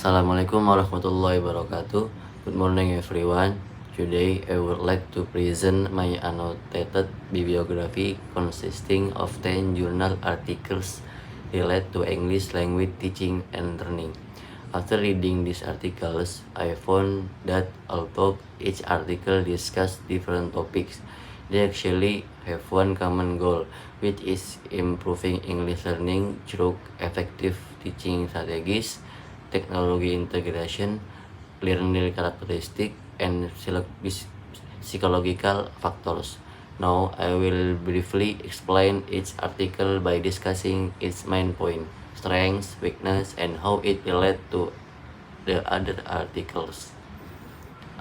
Assalamualaikum warahmatullahi wabarakatuh. Good morning everyone. Today I would like to present my annotated bibliography consisting of 10 journal articles related to English language teaching and learning. After reading these articles, I found that although each article discuss different topics, they actually have one common goal, which is improving English learning through effective teaching strategies, technology integration, learning characteristic, and psychological factors. Now, I will briefly explain each article by discussing its main point, strengths, weakness, and how it relates to the other articles.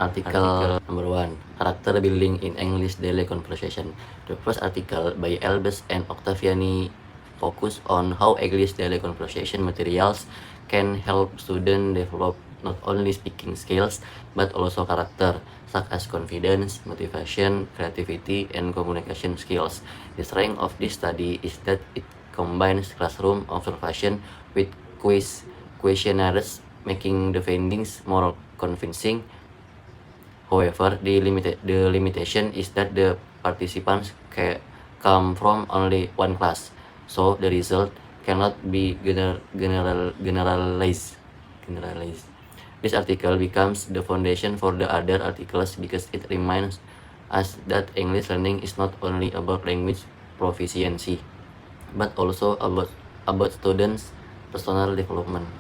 Article number 1, Character Building in English Daily Conversation. The first article by Elbes and Octaviani focus on how English daily conversation materials can help students develop not only speaking skills but also character, such as confidence, motivation, creativity, and communication skills. The strength of this study is that it combines classroom observation with questionnaires, making the findings more convincing. However, the limitation is that the participants come from only one class, so the result cannot be generalized. This article becomes the foundation for the other articles because it reminds us that English learning is not only about language proficiency, but also about students' personal development.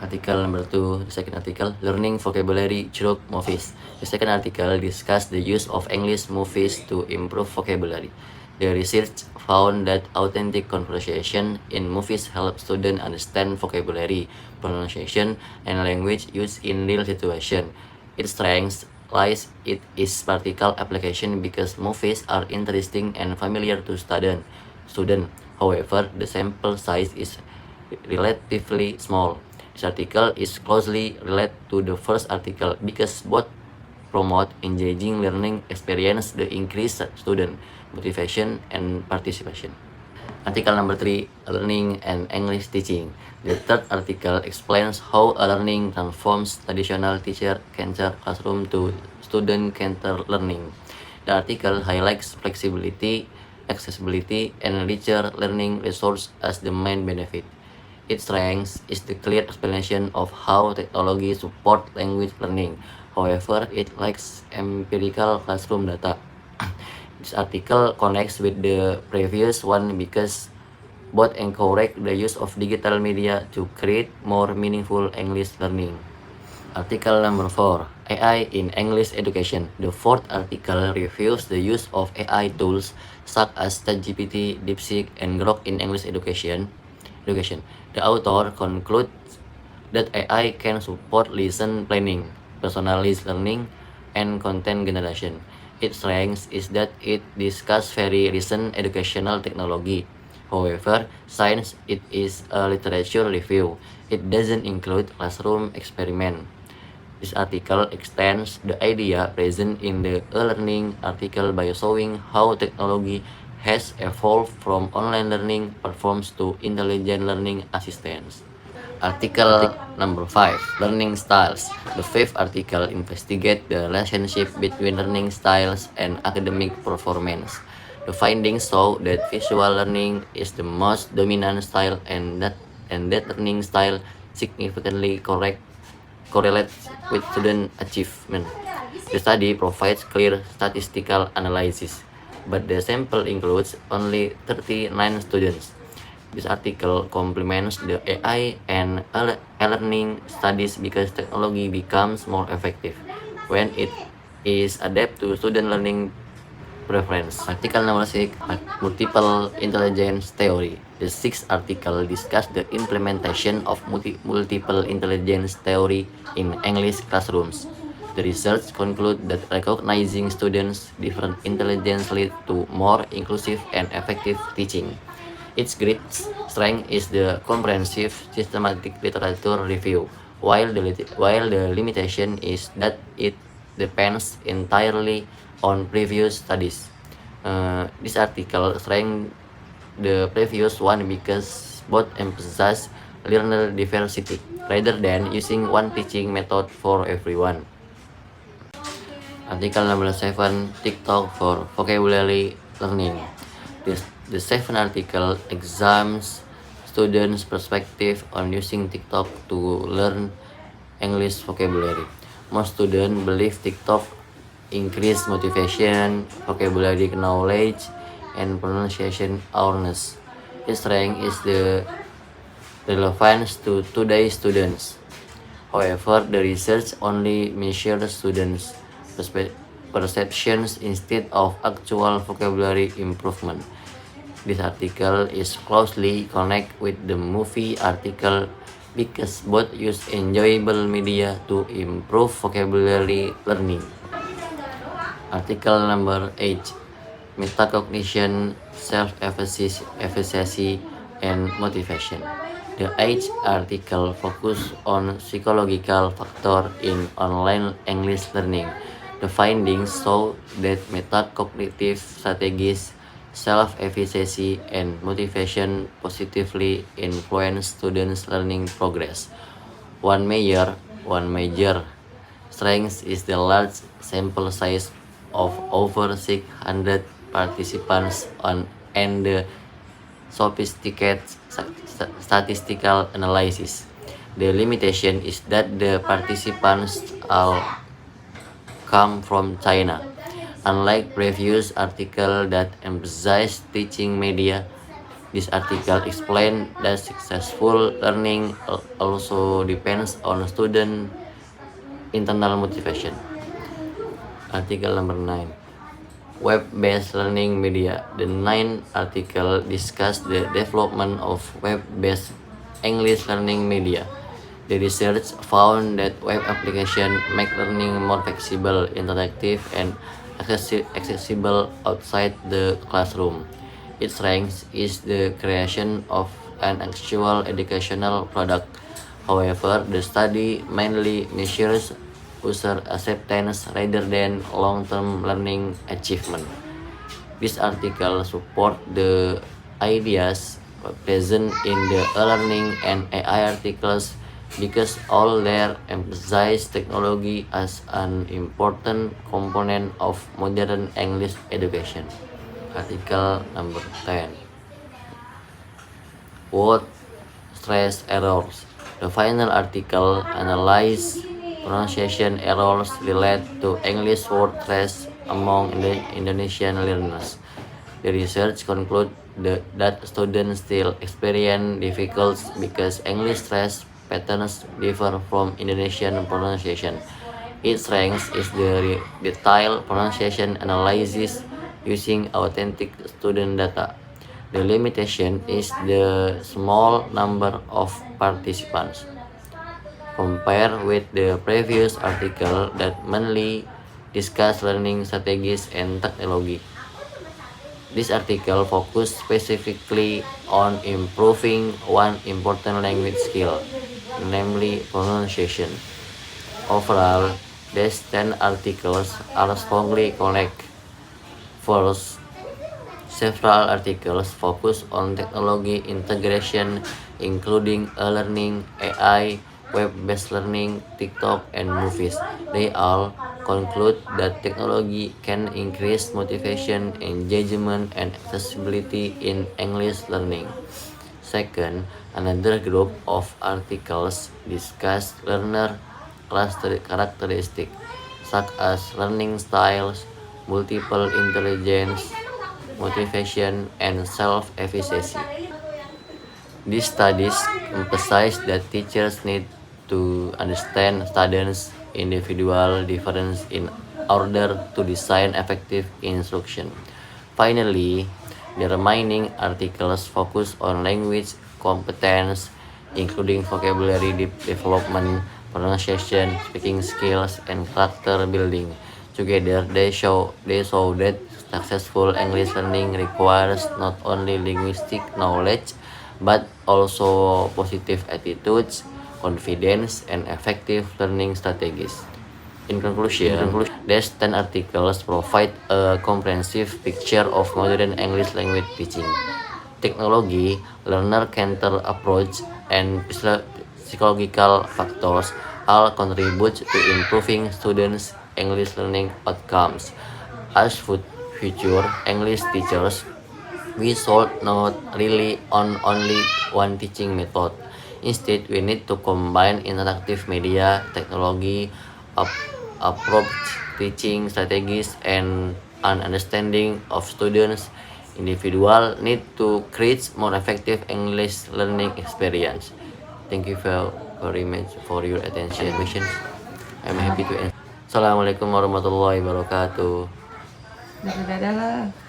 Article number 2, the second article, Learning Vocabulary Through Movies. The second article discussed the use of English movies to improve vocabulary. The research found that authentic conversation in movies help students understand vocabulary, pronunciation, and language used in real situations. Its strength lies in its practical application because movies are interesting and familiar to students. However, the sample size is relatively small. This article is closely related to the first article because both promote engaging learning experience, the increase student motivation and participation. Article number 3, Learning and English Teaching. The third article explains how a learning transforms traditional teacher-centered classroom to student-centered learning. The article highlights flexibility, accessibility, and richer learning resource as the main benefit. Its strength is the clear explanation of how technology supports language learning. However, it lacks empirical classroom data. This article connects with the previous one because both encourage the use of digital media to create more meaningful English learning. Article number 4, AI in English Education. The fourth article reviews the use of AI tools such as ChatGPT, DeepSeek, and Grok in English education. The author concludes that AI can support lesson planning, personalized learning, and content generation. Its strength is that it discusses very recent educational technology. However, since it is a literature review, it doesn't include classroom experiment. This article extends the idea present in the e-learning article by showing how technology has evolved from online learning platforms to intelligent learning assistants. Article number 5, Learning Styles. The fifth article investigates the relationship between learning styles and academic performance. The findings show that visual learning is the most dominant style and that learning style significantly correlates with student achievement. The study provides clear statistical analysis, but the sample includes only 39 students. This article complements the AI and e-learning studies because technology becomes more effective when it is adapted to student learning preference. Article number 6, Multiple Intelligence Theory. The sixth article discusses the implementation of multiple intelligence theory in English classrooms. The research concludes that recognizing students' different intelligence leads to more inclusive and effective teaching. Its great strength is the comprehensive, systematic literature review, while the limitation is that it depends entirely on previous studies. This article strengthens the previous one because both emphasize learner diversity, rather than using one teaching method for everyone. Article number 7, TikTok for vocabulary learning. The 7th article examines students' perspective on using TikTok to learn English vocabulary. Most students believe TikTok increase motivation, vocabulary knowledge, and pronunciation awareness. Its strength is the relevance to today's students. However, the research only measures students' perceptions instead of actual vocabulary improvement. This article is closely connected with the movie article because both use enjoyable media to improve vocabulary learning. Article number 8, Metacognition, Self-Efficacy, and Motivation. The 8th article focuses on psychological factors in online English learning. The findings show that metacognitive strategies, self-efficacy, and motivation positively influence students' learning progress. One major strength is the large sample size of over 600 participants and the sophisticated statistical analysis. The limitation is that the participants all come from China. Unlike previous articles that emphasize teaching media, this article explains that successful learning also depends on student internal motivation. Article number 9, Web-based learning media. The 9th article discusses the development of web-based English learning media. The research found that web applications make learning more flexible, interactive, and accessible outside the classroom. Its strength is the creation of an actual educational product. However, the study mainly measures user acceptance rather than long-term learning achievement. This article supports the ideas present in the e-learning and AI articles because all there emphasize technology as an important component of modern English education. Article number 10, Word stress errors. The final article analyzes pronunciation errors related to English word stress among Indonesian learners. The research concludes that students still experience difficulties because English stress patterns differ from Indonesian pronunciation. Its strength is the detailed pronunciation analysis using authentic student data. The limitation is the small number of participants. Compared with the previous article that mainly discussed learning strategies and technology, this article focused specifically on improving one important language skill, namely pronunciation. Overall, these 10 articles are strongly connected. First, several articles focus on technology integration, including e-learning, AI, web-based learning, TikTok, and movies. They all conclude that technology can increase motivation, engagement, and accessibility in English learning. Second, another group of articles discuss learner characteristics such as learning styles, multiple intelligence, motivation, and self-efficacy. These studies emphasize that teachers need to understand students' individual difference in order to design effective instruction. Finally, the remaining articles focus on language competence, including vocabulary development, pronunciation, speaking skills, and character building. Together, they show that successful English learning requires not only linguistic knowledge, but also positive attitudes, confidence, and effective learning strategies. In conclusion, these 10 articles provide a comprehensive picture of modern English language teaching. technology, learner can approach, and psychological factors all contribute to improving students' English learning outcomes. As future English teachers, we should not rely on only one teaching method. Instead, we need to combine interactive media, technology, approach teaching strategies, and an understanding of students' individual need to create more effective English learning experience. Thank you very much for your attention and questions. I'm happy to answer. Assalamualaikum warahmatullahi wabarakatuh. Dadah lah.